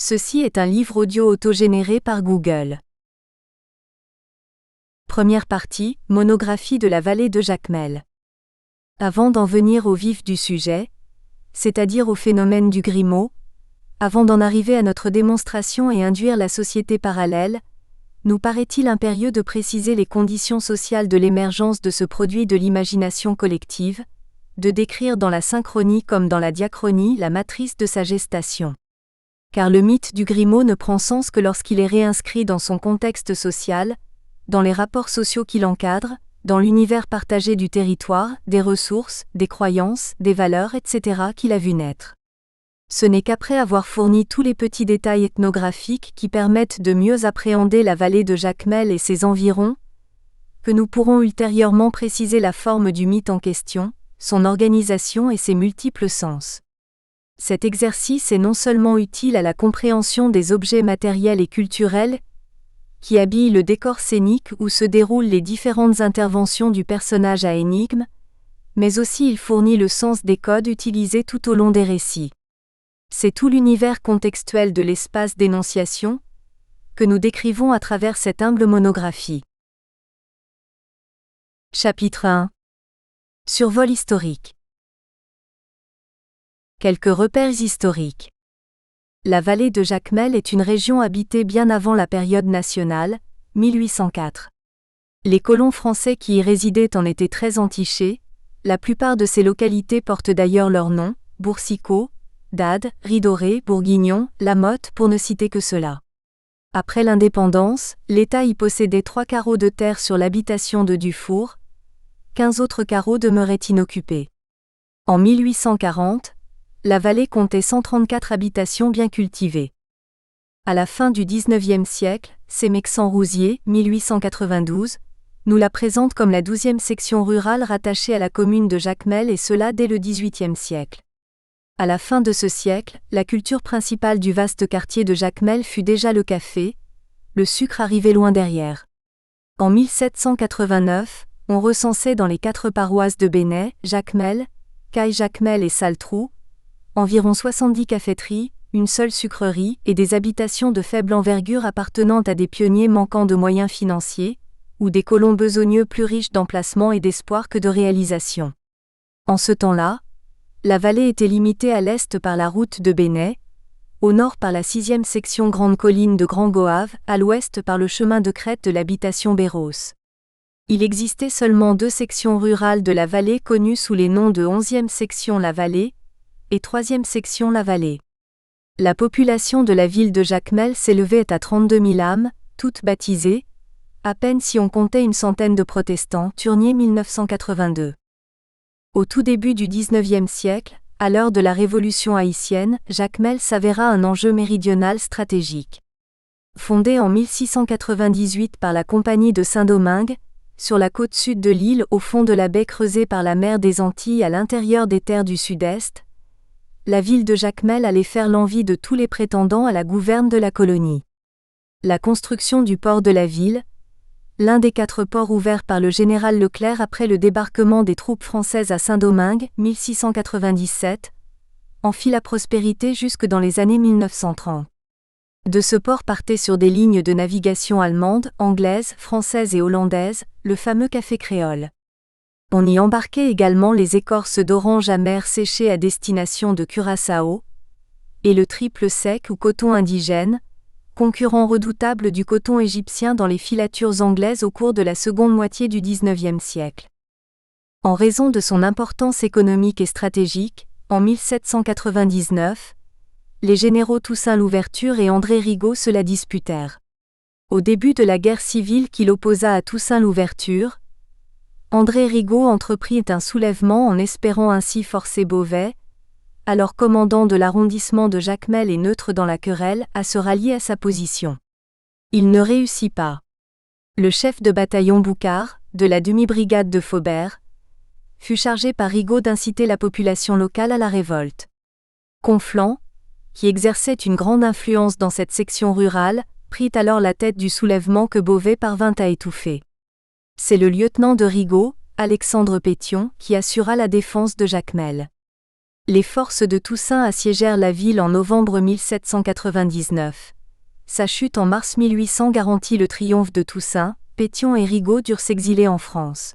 Ceci est un livre audio autogénéré par Google. Première partie, monographie de la vallée de Jacmel. Avant d'en venir au vif du sujet, c'est-à-dire au phénomène du Grimaud, avant d'en arriver à notre démonstration et induire la société parallèle, nous paraît-il impérieux de préciser les conditions sociales de l'émergence de ce produit de l'imagination collective, de décrire dans la synchronie comme dans la diachronie la matrice de sa gestation. Car le mythe du Grimaud ne prend sens que lorsqu'il est réinscrit dans son contexte social, dans les rapports sociaux qui l'encadrent, dans l'univers partagé du territoire, des ressources, des croyances, des valeurs, etc. qu'il a vu naître. Ce n'est qu'après avoir fourni tous les petits détails ethnographiques qui permettent de mieux appréhender la vallée de Jacmel et ses environs, que nous pourrons ultérieurement préciser la forme du mythe en question, son organisation et ses multiples sens. Cet exercice est non seulement utile à la compréhension des objets matériels et culturels qui habillent le décor scénique où se déroulent les différentes interventions du personnage à énigme, mais aussi il fournit le sens des codes utilisés tout au long des récits. C'est tout l'univers contextuel de l'espace d'énonciation que nous décrivons à travers cette humble monographie. Chapitre 1. Survol historique. Quelques repères historiques. La vallée de Jacmel est une région habitée bien avant la période nationale, 1804. Les colons français qui y résidaient en étaient très entichés, la plupart de ces localités portent d'ailleurs leur nom, Boursicot, Dade, Ridoré, Bourguignon, Lamotte pour ne citer que cela. Après l'indépendance, l'État y possédait 3 carreaux de terre sur l'habitation de Dufour, 15 autres carreaux demeuraient inoccupés. En 1840, la vallée comptait 134 habitations bien cultivées. À la fin du XIXe siècle, Sémexan-Rousier, 1892, nous la présente comme la 12e section rurale rattachée à la commune de Jacmel et cela dès le XVIIIe siècle. À la fin de ce siècle, la culture principale du vaste quartier de Jacmel fut déjà le café, le sucre arrivait loin derrière. En 1789, on recensait dans les 4 paroisses de Benay, Jacmel, Caille-Jacmel et Saltrou, environ 70 caféteries, une seule sucrerie et des habitations de faible envergure appartenant à des pionniers manquant de moyens financiers, ou des colons besogneux plus riches d'emplacements et d'espoir que de réalisation. En ce temps-là, la vallée était limitée à l'est par la route de Benay, au nord par la 6e section Grande Colline de Grand Goave, à l'ouest par le chemin de crête de l'habitation Béros. Il existait seulement 2 sections rurales de la vallée connues sous les noms de 11e section La Vallée et 3e section La Vallée. La population de la ville de Jacmel s'élevait à 32 000 âmes, toutes baptisées, à peine si on comptait une centaine de protestants. Turnier 1982. Au tout début du XIXe siècle, à l'heure de la Révolution haïtienne, Jacmel s'avéra un enjeu méridional stratégique. Fondée en 1698 par la Compagnie de Saint-Domingue, sur la côte sud de l'île au fond de la baie creusée par la mer des Antilles à l'intérieur des terres du sud-est, la ville de Jacmel allait faire l'envie de tous les prétendants à la gouverne de la colonie. La construction du port de la ville, l'un des 4 ports ouverts par le général Leclerc après le débarquement des troupes françaises à Saint-Domingue, 1697, en fit la prospérité jusque dans les années 1930. De ce port partait sur des lignes de navigation allemandes, anglaises, françaises et hollandaises, le fameux café créole. On y embarquait également les écorces d'orange amère séchées à destination de Curaçao, et le triple sec ou coton indigène, concurrent redoutable du coton égyptien dans les filatures anglaises au cours de la seconde moitié du XIXe siècle. En raison de son importance économique et stratégique, en 1799, les généraux Toussaint Louverture et André Rigaud se la disputèrent. Au début de la guerre civile qui l'opposa à Toussaint Louverture, André Rigaud entreprit un soulèvement en espérant ainsi forcer Beauvais, alors commandant de l'arrondissement de Jacmel et neutre dans la querelle, à se rallier à sa position. Il ne réussit pas. Le chef de bataillon Boucard, de la demi-brigade de Faubert, fut chargé par Rigaud d'inciter la population locale à la révolte. Conflans, qui exerçait une grande influence dans cette section rurale, prit alors la tête du soulèvement que Beauvais parvint à étouffer. C'est le lieutenant de Rigaud, Alexandre Pétion, qui assura la défense de Jacmel. Les forces de Toussaint assiégèrent la ville en novembre 1799. Sa chute en mars 1800 garantit le triomphe de Toussaint. Pétion et Rigaud durent s'exiler en France.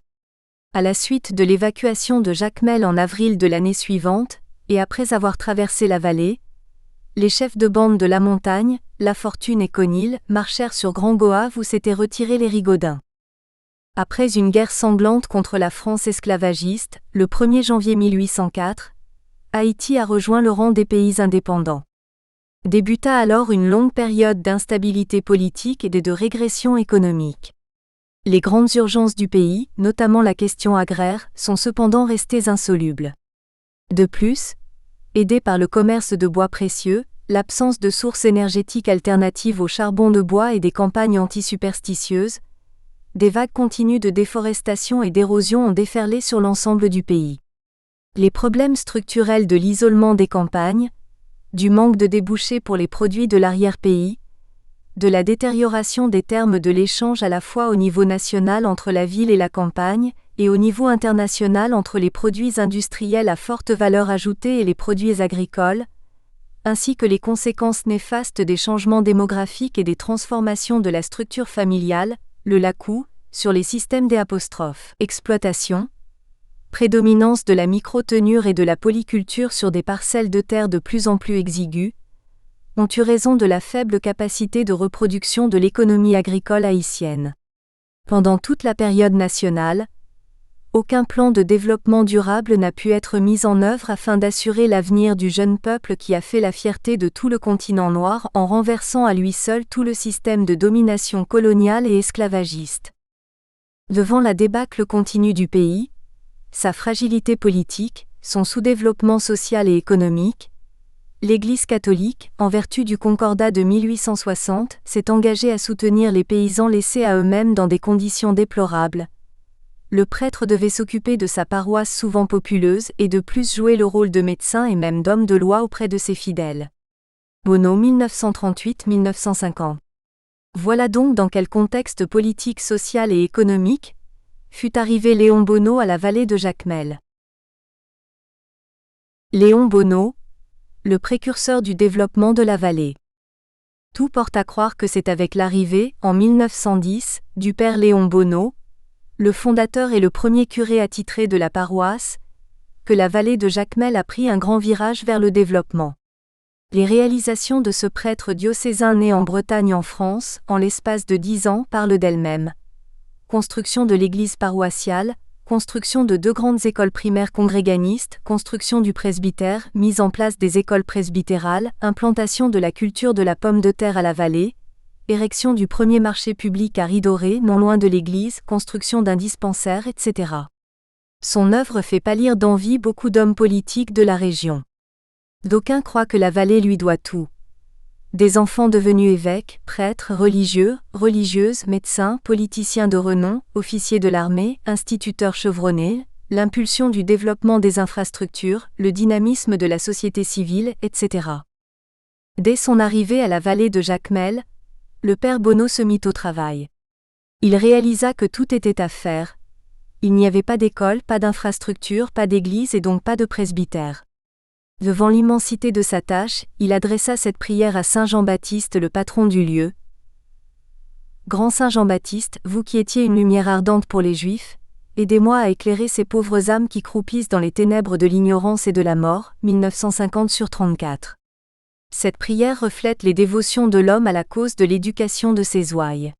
À la suite de l'évacuation de Jacmel en avril de l'année suivante, et après avoir traversé la vallée, les chefs de bande de La Montagne, La Fortune et Conil marchèrent sur Grand Goave où s'étaient retirés les Rigaudins. Après une guerre sanglante contre la France esclavagiste, le 1er janvier 1804, Haïti a rejoint le rang des pays indépendants. Débuta alors une longue période d'instabilité politique et de régression économique. Les grandes urgences du pays, notamment la question agraire, sont cependant restées insolubles. De plus, aidés par le commerce de bois précieux, l'absence de sources énergétiques alternatives au charbon de bois et des campagnes anti-superstitieuses, des vagues continues de déforestation et d'érosion ont déferlé sur l'ensemble du pays. Les problèmes structurels de l'isolement des campagnes, du manque de débouchés pour les produits de l'arrière-pays, de la détérioration des termes de l'échange à la fois au niveau national entre la ville et la campagne, et au niveau international entre les produits industriels à forte valeur ajoutée et les produits agricoles, ainsi que les conséquences néfastes des changements démographiques et des transformations de la structure familiale, le LACOU, sur les systèmes exploitation, prédominance de la microtenure et de la polyculture sur des parcelles de terre de plus en plus exiguës, ont eu raison de la faible capacité de reproduction de l'économie agricole haïtienne. Pendant toute la période nationale, aucun plan de développement durable n'a pu être mis en œuvre afin d'assurer l'avenir du jeune peuple qui a fait la fierté de tout le continent noir en renversant à lui seul tout le système de domination coloniale et esclavagiste. Devant la débâcle continue du pays, sa fragilité politique, son sous-développement social et économique, l'Église catholique, en vertu du Concordat de 1860, s'est engagée à soutenir les paysans laissés à eux-mêmes dans des conditions déplorables. Le prêtre devait s'occuper de sa paroisse souvent populeuse et de plus jouer le rôle de médecin et même d'homme de loi auprès de ses fidèles. Bonneau 1938-1950. Voilà donc dans quel contexte politique, social et économique fut arrivé Léon Bonneau à la vallée de Jacmel. Léon Bonneau, le précurseur du développement de la vallée. Tout porte à croire que c'est avec l'arrivée, en 1910, du père Léon Bonneau, le fondateur et le premier curé attitré de la paroisse, que la vallée de Jacmel a pris un grand virage vers le développement. Les réalisations de ce prêtre diocésain né en Bretagne en France, en l'espace de 10 ans, parlent d'elles-mêmes. Construction de l'église paroissiale, construction de 2 grandes écoles primaires congréganistes, construction du presbytère, mise en place des écoles presbytérales, implantation de la culture de la pomme de terre à la vallée, érection du premier marché public à Ridoré, non loin de l'église, construction d'un dispensaire, etc. Son œuvre fait pâlir d'envie beaucoup d'hommes politiques de la région. D'aucuns croient que la vallée lui doit tout. Des enfants devenus évêques, prêtres, religieux, religieuses, médecins, politiciens de renom, officiers de l'armée, instituteurs chevronnés, l'impulsion du développement des infrastructures, le dynamisme de la société civile, etc. Dès son arrivée à la vallée de Jacmel, le père Bonneau se mit au travail. Il réalisa que tout était à faire. Il n'y avait pas d'école, pas d'infrastructure, pas d'église et donc pas de presbytère. Devant l'immensité de sa tâche, il adressa cette prière à Saint Jean-Baptiste, le patron du lieu. Grand Saint Jean-Baptiste, vous qui étiez une lumière ardente pour les Juifs, aidez-moi à éclairer ces pauvres âmes qui croupissent dans les ténèbres de l'ignorance et de la mort, 1950/34. Cette prière reflète les dévotions de l'homme à la cause de l'éducation de ses ouailles.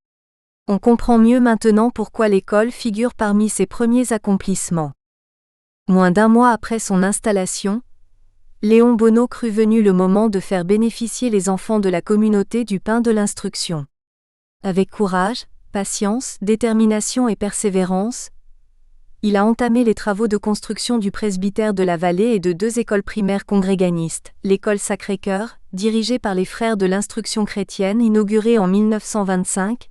On comprend mieux maintenant pourquoi l'école figure parmi ses premiers accomplissements. Moins d'1 mois après son installation, Léon Bonneau crut venu le moment de faire bénéficier les enfants de la communauté du pain de l'instruction. Avec courage, patience, détermination et persévérance, il a entamé les travaux de construction du presbytère de la vallée et de 2 écoles primaires congréganistes, l'école Sacré-Cœur, dirigée par les frères de l'instruction chrétienne inaugurée en 1925,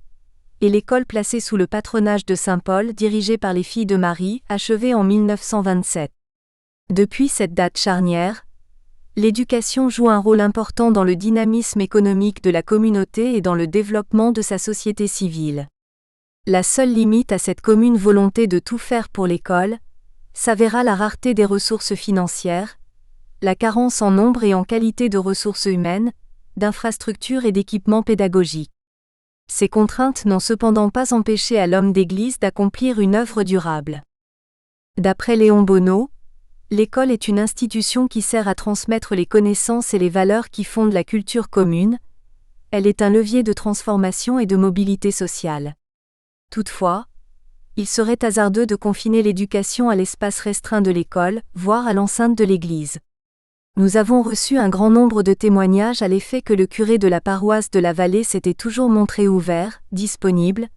et l'école placée sous le patronage de Saint Paul dirigée par les Filles de Marie, achevée en 1927. Depuis cette date charnière, l'éducation joue un rôle important dans le dynamisme économique de la communauté et dans le développement de sa société civile. La seule limite à cette commune volonté de tout faire pour l'école s'avéra la rareté des ressources financières, la carence en nombre et en qualité de ressources humaines, d'infrastructures et d'équipements pédagogiques. Ces contraintes n'ont cependant pas empêché à l'homme d'Église d'accomplir une œuvre durable. D'après Léon Bonnot, l'école est une institution qui sert à transmettre les connaissances et les valeurs qui fondent la culture commune. Elle est un levier de transformation et de mobilité sociale. Toutefois, il serait hasardeux de confiner l'éducation à l'espace restreint de l'école, voire à l'enceinte de l'Église. Nous avons reçu un grand nombre de témoignages à l'effet que le curé de la paroisse de la Vallée s'était toujours montré ouvert, disponible,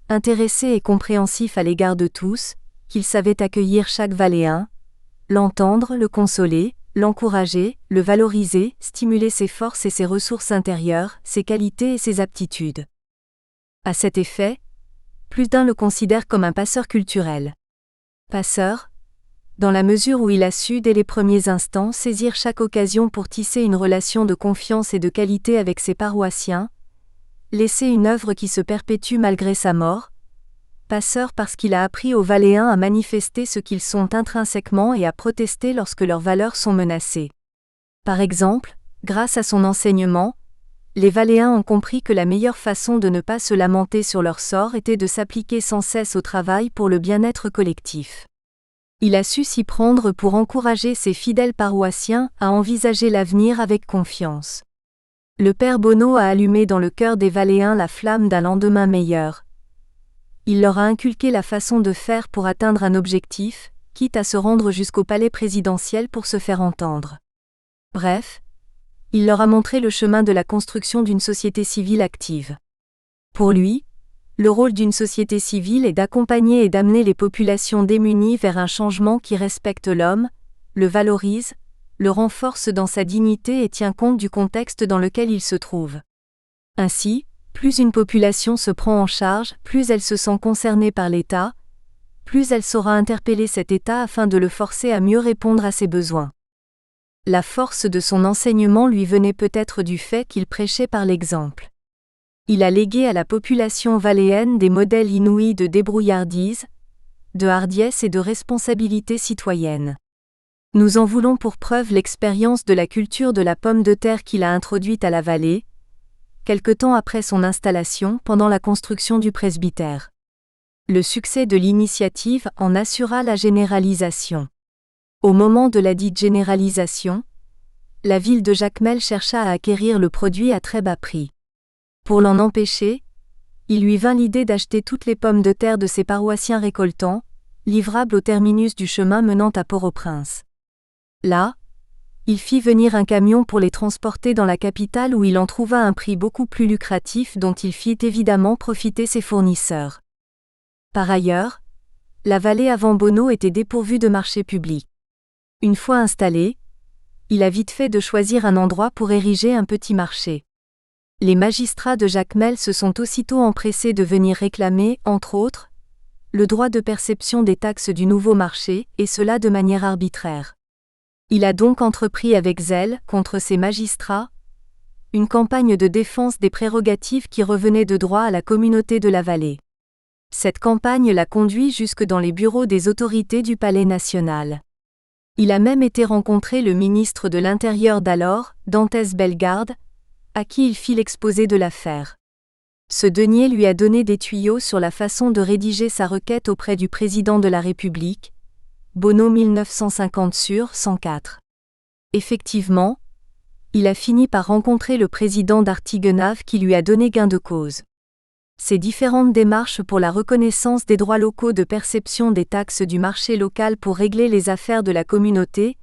intéressé et compréhensif à l'égard de tous, qu'il savait accueillir chaque Valléen, l'entendre, le consoler, l'encourager, le valoriser, stimuler ses forces et ses ressources intérieures, ses qualités et ses aptitudes. À cet effet, plus d'un le considère comme un passeur culturel. Passeur, dans la mesure où il a su dès les premiers instants saisir chaque occasion pour tisser une relation de confiance et de qualité avec ses paroissiens, laisser une œuvre qui se perpétue malgré sa mort. Passeur parce qu'il a appris aux Valléens à manifester ce qu'ils sont intrinsèquement et à protester lorsque leurs valeurs sont menacées. Par exemple, grâce à son enseignement, les Valléens ont compris que la meilleure façon de ne pas se lamenter sur leur sort était de s'appliquer sans cesse au travail pour le bien-être collectif. Il a su s'y prendre pour encourager ses fidèles paroissiens à envisager l'avenir avec confiance. Le père Bonnot a allumé dans le cœur des Valléens la flamme d'un lendemain meilleur. Il leur a inculqué la façon de faire pour atteindre un objectif, quitte à se rendre jusqu'au palais présidentiel pour se faire entendre. Bref, il leur a montré le chemin de la construction d'une société civile active. Pour lui, le rôle d'une société civile est d'accompagner et d'amener les populations démunies vers un changement qui respecte l'homme, le valorise, le renforce dans sa dignité et tient compte du contexte dans lequel il se trouve. Ainsi, plus une population se prend en charge, plus elle se sent concernée par l'État, plus elle saura interpeller cet État afin de le forcer à mieux répondre à ses besoins. La force de son enseignement lui venait peut-être du fait qu'il prêchait par l'exemple. Il a légué à la population valléenne des modèles inouïs de débrouillardise, de hardiesse et de responsabilité citoyenne. Nous en voulons pour preuve l'expérience de la culture de la pomme de terre qu'il a introduite à la vallée, quelque temps après son installation pendant la construction du presbytère. Le succès de l'initiative en assura la généralisation. Au moment de la dite généralisation, la ville de Jacmel chercha à acquérir le produit à très bas prix. Pour l'en empêcher, il lui vint l'idée d'acheter toutes les pommes de terre de ses paroissiens récoltants, livrables au terminus du chemin menant à Port-au-Prince. Là, il fit venir un camion pour les transporter dans la capitale où il en trouva un prix beaucoup plus lucratif dont il fit évidemment profiter ses fournisseurs. Par ailleurs, la vallée avant Bonnot était dépourvue de marché public. Une fois installé, il a vite fait de choisir un endroit pour ériger un petit marché. Les magistrats de Jacmel se sont aussitôt empressés de venir réclamer, entre autres, le droit de perception des taxes du nouveau marché, et cela de manière arbitraire. Il a donc entrepris avec zèle, contre ces magistrats, une campagne de défense des prérogatives qui revenaient de droit à la communauté de la vallée. Cette campagne l'a conduit jusque dans les bureaux des autorités du Palais national. Il a même été rencontrer le ministre de l'Intérieur d'alors, Dantès Bellegarde, à qui il fit l'exposé de l'affaire. Ce denier lui a donné des tuyaux sur la façon de rédiger sa requête auprès du président de la République, Bonnot 1950/104. Effectivement, il a fini par rencontrer le président d'Artiguenave qui lui a donné gain de cause. Ces différentes démarches pour la reconnaissance des droits locaux de perception des taxes du marché local pour régler les affaires de la communauté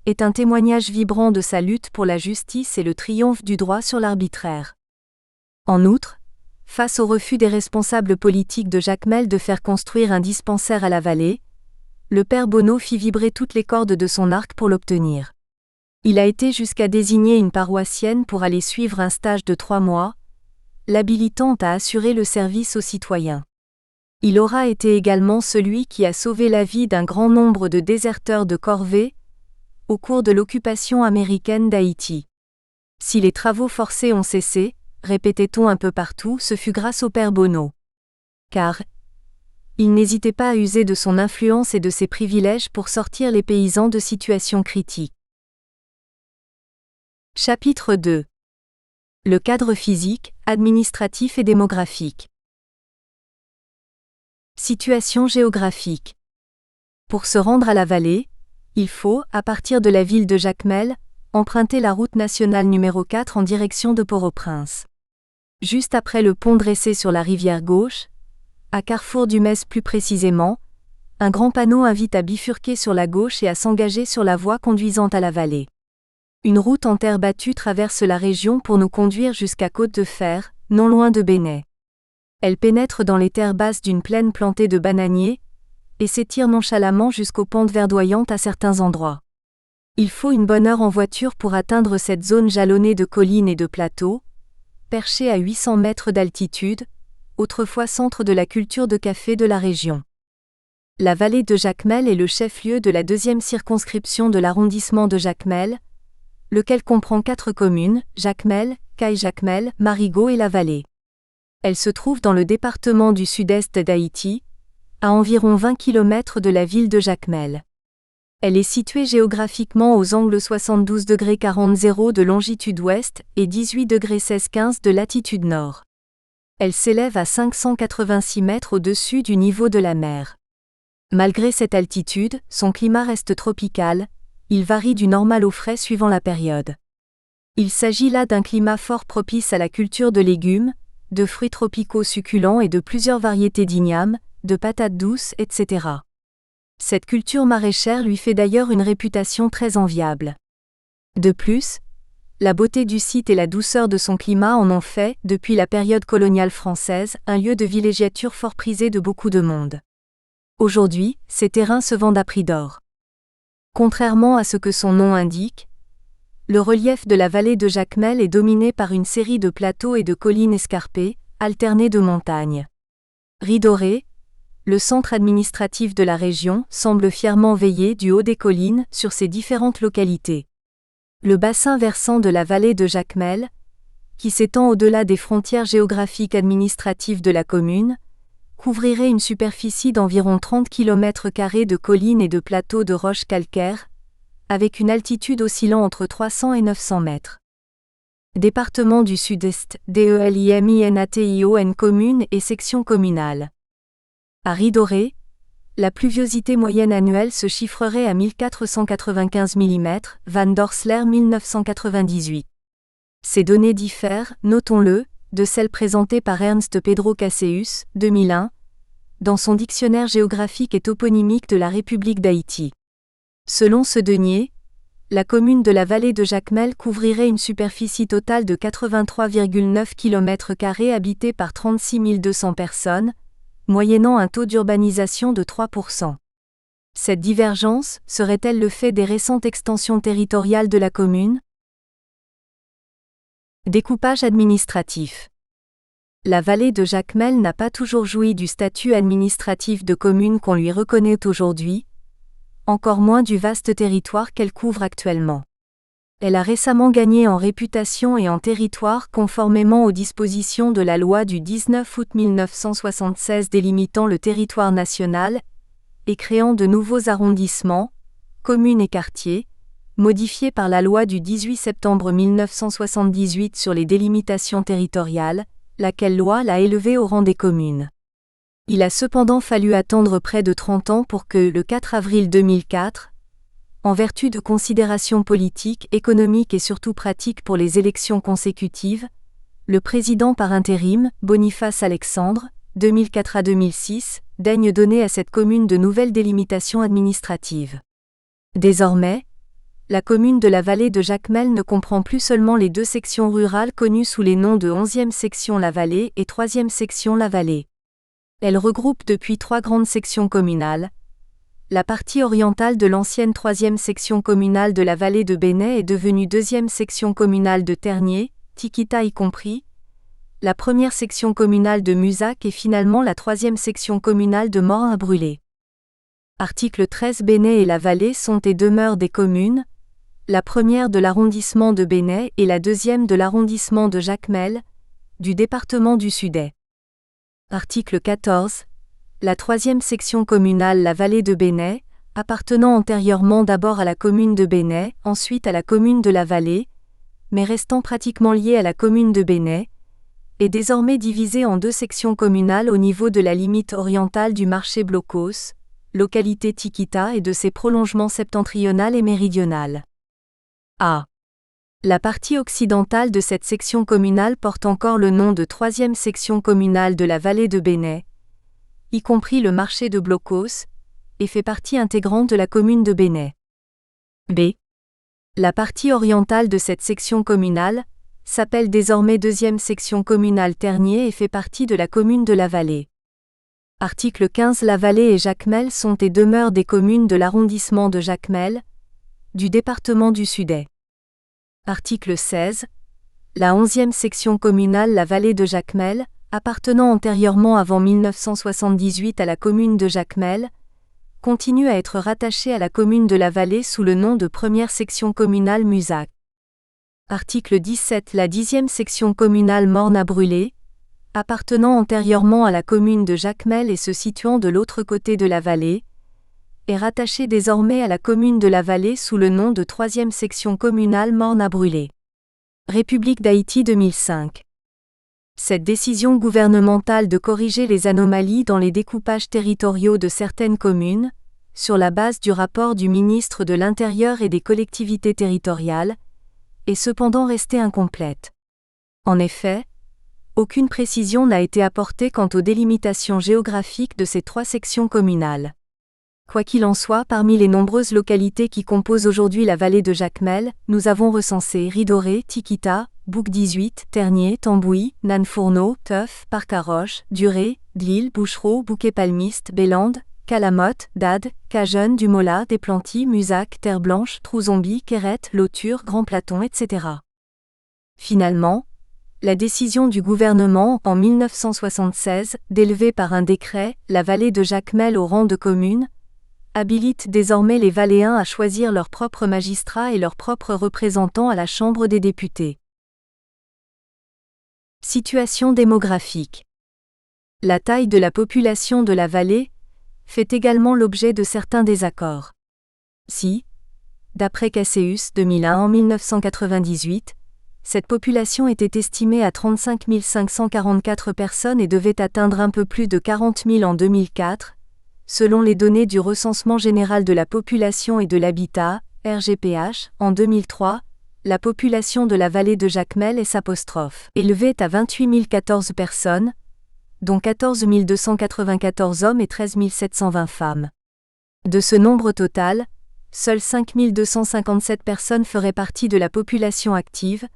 est un témoignage vibrant de sa lutte pour la justice et le triomphe du droit sur l'arbitraire. En outre, face au refus des responsables politiques de Jacmel de faire construire un dispensaire à la vallée, le père Bonnot fit vibrer toutes les cordes de son arc pour l'obtenir. Il a été jusqu'à désigner une paroissienne pour aller suivre un stage de 3 mois, l'habilitant à assurer le service aux citoyens. Il aura été également celui qui a sauvé la vie d'un grand nombre de déserteurs de corvée, au cours de l'occupation américaine d'Haïti. Si les travaux forcés ont cessé, répétait-on un peu partout, ce fut grâce au père Bonnot. Car il n'hésitait pas à user de son influence et de ses privilèges pour sortir les paysans de situations critiques. Chapitre 2. Le cadre physique, administratif et démographique. Situation géographique. Pour se rendre à la vallée, il faut, à partir de la ville de Jacmel, emprunter la route nationale numéro 4 en direction de Port-au-Prince. Juste après le pont dressé sur la rivière gauche, à Carrefour du Metz plus précisément, un grand panneau invite à bifurquer sur la gauche et à s'engager sur la voie conduisant à la vallée. Une route en terre battue traverse la région pour nous conduire jusqu'à Côte-de-Fer, non loin de Benay. Elle pénètre dans les terres basses d'une plaine plantée de bananiers, et s'étire nonchalamment jusqu'aux pentes verdoyantes à certains endroits. Il faut une bonne heure en voiture pour atteindre cette zone jalonnée de collines et de plateaux, perchée à 800 mètres d'altitude, autrefois centre de la culture de café de la région. La vallée de Jacmel est le chef-lieu de la deuxième circonscription de l'arrondissement de Jacmel, lequel comprend 4 communes, Jacmel, Caille-Jacmel, Marigot et La Vallée. Elle se trouve dans le département du sud-est d'Haïti, à environ 20 km de la ville de Jacmel. Elle est située géographiquement aux angles 72°40' de longitude ouest et 18°16' de latitude nord. Elle s'élève à 586 mètres au-dessus du niveau de la mer. Malgré cette altitude, son climat reste tropical, il varie du normal au frais suivant la période. Il s'agit là d'un climat fort propice à la culture de légumes, de fruits tropicaux succulents et de plusieurs variétés d'ignames, de patates douces, etc. Cette culture maraîchère lui fait d'ailleurs une réputation très enviable. De plus, la beauté du site et la douceur de son climat en ont fait, depuis la période coloniale française, un lieu de villégiature fort prisé de beaucoup de monde. Aujourd'hui, ces terrains se vendent à prix d'or. Contrairement à ce que son nom indique, le relief de la vallée de Jacmel est dominé par une série de plateaux et de collines escarpées, alternées de montagnes. Ridoré, le centre administratif de la région, semble fièrement veiller du haut des collines sur ses différentes localités. Le bassin versant de la vallée de Jacmel, qui s'étend au-delà des frontières géographiques administratives de la commune, couvrirait une superficie d'environ 30 km² de collines et de plateaux de roches calcaires, avec une altitude oscillant entre 300 et 900 mètres. Département du Sud-Est, DELIMINATION communes et sections communales. À Ridoré, la pluviosité moyenne annuelle se chiffrerait à 1495 mm, Van Dorsler 1998. Ces données diffèrent, notons-le, de celles présentées par Ernst Pedro Caseus, 2001, dans son dictionnaire géographique et toponymique de la République d'Haïti. Selon ce denier, la commune de la vallée de Jacmel couvrirait une superficie totale de 83,9 km² habitée par 36 200 personnes, moyennant un taux d'urbanisation de 3%. Cette divergence serait-elle le fait des récentes extensions territoriales de la commune ? Découpage administratif. La vallée de Jacmel n'a pas toujours joui du statut administratif de commune qu'on lui reconnaît aujourd'hui, encore moins du vaste territoire qu'elle couvre actuellement. Elle a récemment gagné en réputation et en territoire conformément aux dispositions de la loi du 19 août 1976 délimitant le territoire national et créant de nouveaux arrondissements, communes et quartiers, modifiée par la loi du 18 septembre 1978 sur les délimitations territoriales, laquelle loi l'a élevée au rang des communes. Il a cependant fallu attendre près de 30 ans pour que, le 4 avril 2004, en vertu de considérations politiques, économiques et surtout pratiques pour les élections consécutives, le président par intérim, Boniface Alexandre, 2004 à 2006, daigne donner à cette commune de nouvelles délimitations administratives. Désormais, la commune de la vallée de Jacmel ne comprend plus seulement les 2 sections rurales connues sous les noms de 11e section La Vallée et 3e section La Vallée. Elle regroupe depuis 3 grandes sections communales. La partie orientale de l'ancienne 3e section communale de la vallée de Benay est devenue 2e section communale de Ternier, Tikita y compris, la 1re section communale de Musac et finalement la 3e section communale de Morin-à-Brûlé. Article 13. Benay et la vallée sont et demeurent des communes, la première de l'arrondissement de Benay et la 2e de l'arrondissement de Jacmel, du département du Sud-Est. Article 14. La 3e section communale la vallée de Benay, appartenant antérieurement d'abord à la commune de Benay, ensuite à la commune de la Vallée, mais restant pratiquement liée à la commune de Benay, est désormais divisée en deux sections communales au niveau de la limite orientale du marché Blocos, localité Tikita et de ses prolongements septentrional et méridional. A. La partie occidentale de cette section communale porte encore le nom de troisième section communale de la vallée de Benay, y compris le marché de Blocos, et fait partie intégrante de la commune de Benay. B. La partie orientale de cette section communale s'appelle désormais deuxième section communale Ternier et fait partie de la commune de la Vallée. Article 15. La Vallée et Jacmel sont et demeurent des communes de l'arrondissement de Jacmel, du département du Sud-Est. Article 16. La 11e section communale La Vallée de Jacmel, appartenant antérieurement avant 1978 à la commune de Jacmel, continue à être rattachée à la commune de la Vallée sous le nom de première section communale Musac. Article 17. La 10e section communale Morne-à-Brûlé, appartenant antérieurement à la commune de Jacmel et se situant de l'autre côté de la Vallée, est rattachée désormais à la commune de la Vallée sous le nom de 3e section communale Morne-à-Brûlé. République d'Haïti 2005. Cette décision gouvernementale de corriger les anomalies dans les découpages territoriaux de certaines communes, sur la base du rapport du ministre de l'Intérieur et des collectivités territoriales, est cependant restée incomplète. En effet, aucune précision n'a été apportée quant aux délimitations géographiques de ces trois sections communales. Quoi qu'il en soit, parmi les nombreuses localités qui composent aujourd'hui la vallée de Jacmel, nous avons recensé Ridoré, Tikita, Bouc 18, Ternier, Tambouy, Nanfourneau, Teuf, Parc-à-Roche, Duré, Glil, Bouchereau, Bouquet-Palmiste, Bélande, Calamotte, Dade, Cajeune, Dumola, Desplanty, Musac, Terre-Blanche, Trouzombi, Quérette, Lauture, Grand-Platon, etc. Finalement, la décision du gouvernement, en 1976, d'élever par un décret la vallée de Jacmel au rang de commune, habilite désormais les Valléens à choisir leurs propres magistrats et leurs propres représentants à la Chambre des députés. Situation démographique. La taille de la population de la vallée fait également l'objet de certains désaccords. Si, d'après Caseus 2001 en 1998, cette population était estimée à 35 544 personnes et devait atteindre un peu plus de 40 000 en 2004, selon les données du Recensement général de la population et de l'habitat, RGPH, en 2003, la population de la vallée de Jacmel est élevée à 28 014 personnes, dont 14 294 hommes et 13 720 femmes. De ce nombre total, seules 5 257 personnes feraient partie de la population active,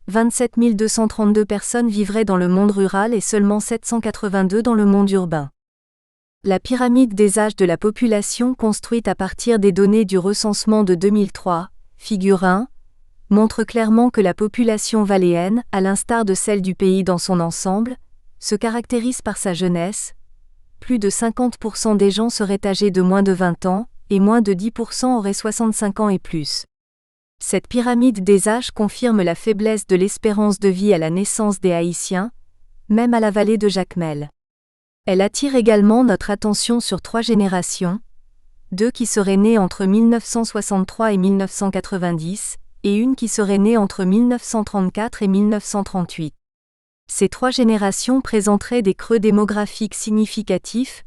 27 232 personnes vivraient dans le monde rural et seulement 782 dans le monde urbain. La pyramide des âges de la population construite à partir des données du recensement de 2003, figure 1, montre clairement que la population valléenne, à l'instar de celle du pays dans son ensemble, se caractérise par sa jeunesse. Plus de 50% des gens seraient âgés de moins de 20 ans, et moins de 10% auraient 65 ans et plus. Cette pyramide des âges confirme la faiblesse de l'espérance de vie à la naissance des Haïtiens, même à la vallée de Jacmel. Elle attire également notre attention sur 3 générations, 2 qui seraient nées entre 1963 et 1990, et une qui serait née entre 1934 et 1938. Ces 3 générations présenteraient des creux démographiques significatifs,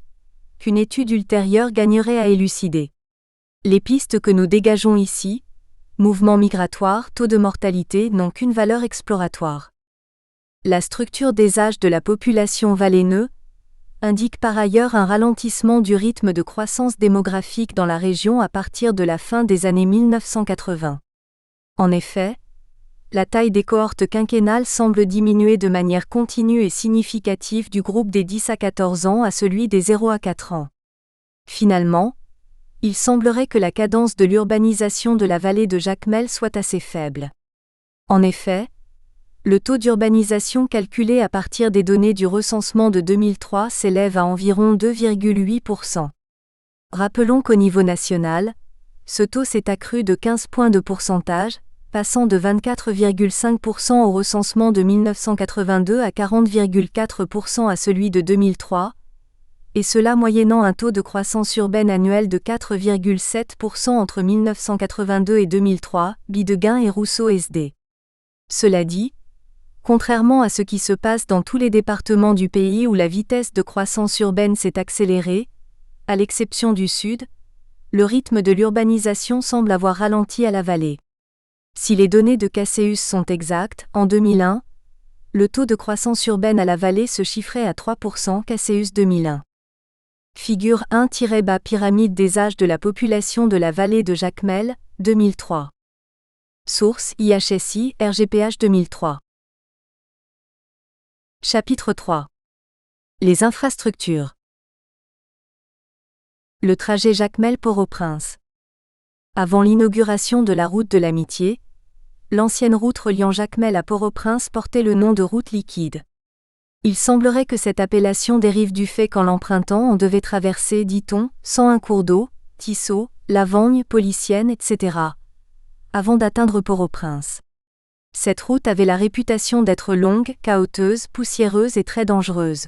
qu'une étude ultérieure gagnerait à élucider. Les pistes que nous dégageons ici, mouvements migratoires, taux de mortalité, n'ont qu'une valeur exploratoire. La structure des âges de la population valléneuse indique par ailleurs un ralentissement du rythme de croissance démographique dans la région à partir de la fin des années 1980. En effet, la taille des cohortes quinquennales semble diminuer de manière continue et significative du groupe des 10 à 14 ans à celui des 0 à 4 ans. Finalement, il semblerait que la cadence de l'urbanisation de la vallée de Jacmel soit assez faible. En effet, le taux d'urbanisation calculé à partir des données du recensement de 2003 s'élève à environ 2,8%. Rappelons qu'au niveau national, ce taux s'est accru de 15 points de pourcentage, passant de 24,5% au recensement de 1982 à 40,4% à celui de 2003, et cela moyennant un taux de croissance urbaine annuel de 4,7% entre 1982 et 2003, Bidegain et Rousseau SD. Cela dit, contrairement à ce qui se passe dans tous les départements du pays où la vitesse de croissance urbaine s'est accélérée, à l'exception du sud, le rythme de l'urbanisation semble avoir ralenti à la vallée. Si les données de Caseus sont exactes, en 2001, le taux de croissance urbaine à la vallée se chiffrait à 3%. Caseus 2001. Figure 1-bas pyramide des âges de la population de la vallée de Jacmel, 2003. Source IHSI, RGPH 2003. Chapitre 3. Les infrastructures. Le trajet Jacmel-Port-au-Prince. Avant l'inauguration de la route de l'Amitié, l'ancienne route reliant Jacmel à Port-au-Prince portait le nom de route liquide. Il semblerait que cette appellation dérive du fait qu'en l'empruntant on devait traverser, dit-on, 101 cours d'eau, Tissot, Lavognes, Policienne, etc., avant d'atteindre Port-au-Prince. Cette route avait la réputation d'être longue, cahoteuse, poussiéreuse et très dangereuse.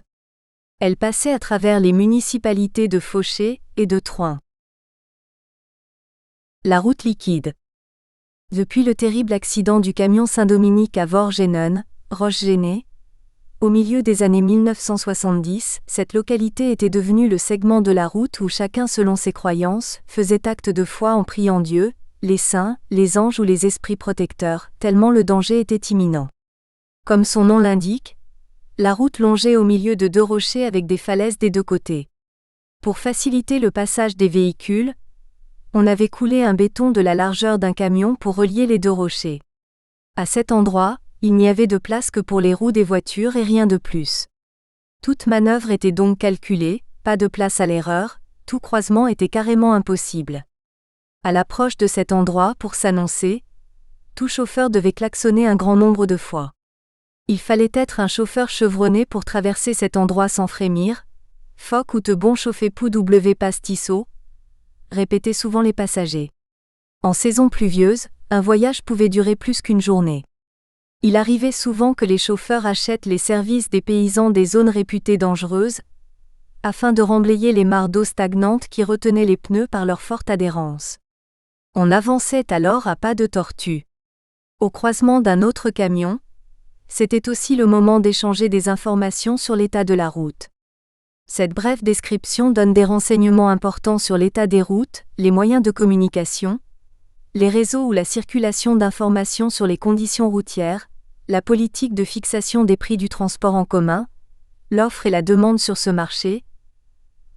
Elle passait à travers les municipalités de Fauché et de Troing. La route liquide. Depuis le terrible accident du camion Saint-Dominique à Vorgenone, Roche-Géné, au milieu des années 1970, cette localité était devenue le segment de la route où chacun selon ses croyances, faisait acte de foi en priant Dieu, les saints, les anges ou les esprits protecteurs, tellement le danger était imminent. Comme son nom l'indique, la route longeait au milieu de deux rochers avec des falaises des deux côtés. Pour faciliter le passage des véhicules, on avait coulé un béton de la largeur d'un camion pour relier les deux rochers. À cet endroit, il n'y avait de place que pour les roues des voitures et rien de plus. Toute manœuvre était donc calculée, pas de place à l'erreur, tout croisement était carrément impossible. À l'approche de cet endroit pour s'annoncer, tout chauffeur devait klaxonner un grand nombre de fois. Il fallait être un chauffeur chevronné pour traverser cet endroit sans frémir. Foc ou te bon chauffer pou W passe Tissot, répétaient souvent les passagers. En saison pluvieuse, un voyage pouvait durer plus qu'une journée. Il arrivait souvent que les chauffeurs achètent les services des paysans des zones réputées dangereuses, afin de remblayer les mares d'eau stagnantes qui retenaient les pneus par leur forte adhérence. On avançait alors à pas de tortue. Au croisement d'un autre camion, c'était aussi le moment d'échanger des informations sur l'état de la route. Cette brève description donne des renseignements importants sur l'état des routes, les moyens de communication, les réseaux ou la circulation d'informations sur les conditions routières, la politique de fixation des prix du transport en commun, l'offre et la demande sur ce marché,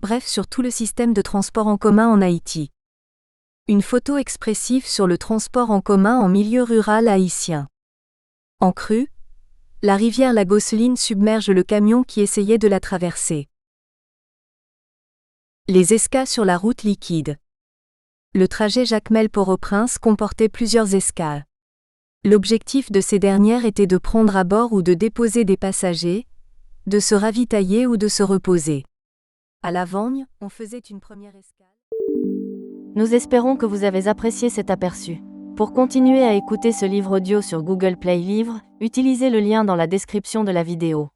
bref sur tout le système de transport en commun en Haïti. Une photo expressive sur le transport en commun en milieu rural haïtien. En crue, la rivière La Gosseline submerge le camion qui essayait de la traverser. Les escales sur la route liquide. Le trajet Jacmel-Port-au-Prince comportait plusieurs escales. L'objectif de ces dernières était de prendre à bord ou de déposer des passagers, de se ravitailler ou de se reposer. À Lavognes, on faisait une première escale. Nous espérons que vous avez apprécié cet aperçu. Pour continuer à écouter ce livre audio sur Google Play Livres, utilisez le lien dans la description de la vidéo.